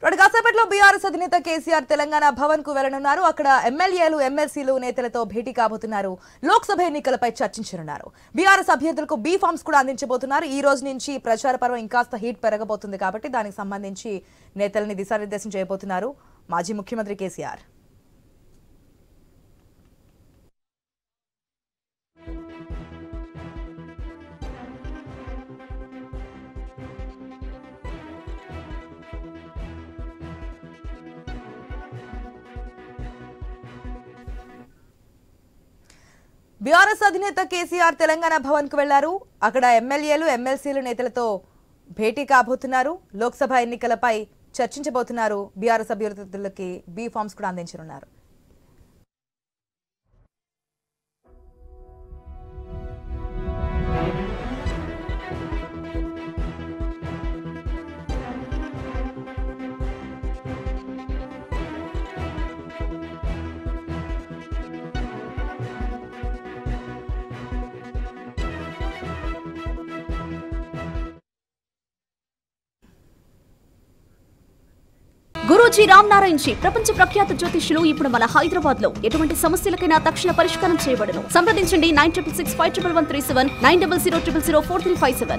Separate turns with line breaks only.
కాసేపట్లో బీఆర్ఎస్ అధినేత కేసీఆర్ తెలంగాణ భవన్ కు వెళ్లనున్నారు. అక్కడ ఎమ్మెల్యేలు, ఎమ్మెల్సీలు నేతలతో భేటీ కాబోతున్నారు. లోక్సభ ఎన్నికలపై చర్చించనున్నారు. బీఆర్ఎస్ అభ్యర్థులకు బీ ఫార్మ్స్ కూడా అందించబోతున్నారు. ఈ రోజు నుంచి ప్రచార పర్వం ఇంకాస్త హీట్ పెరగబోతుంది కాబట్టి దానికి సంబంధించి నేతల్ని దిశానిర్దేశం చేయబోతున్నారు మాజీ ముఖ్యమంత్రి కేసీఆర్. బీఆర్ఎస్ అధినేత కేసీఆర్ తెలంగాణ భవన్ కు వెళ్లారు. అక్కడ ఎమ్మెల్యేలు, ఎమ్మెల్సీలు నేతలతో భేటీ కాబోతున్నారు. లోక్సభ ఎన్నికలపై చర్చించబోతున్నారు. బీఆర్ఎస్ అభ్యర్థులకి బీ ఫార్మ్స్ కూడా అందించనున్నారు.
గురూజీ రామ్ నారాయణ్ జీ ప్రపంచ ప్రఖ్యాత జ్యోతిష్యులు ఇప్పుడు మన హైదరాబాద్ లో ఎటువంటి సమస్యలకైనా తక్షణ పరిష్కారం చేయబడును. సంప్రదించండి 96651137 9000004357.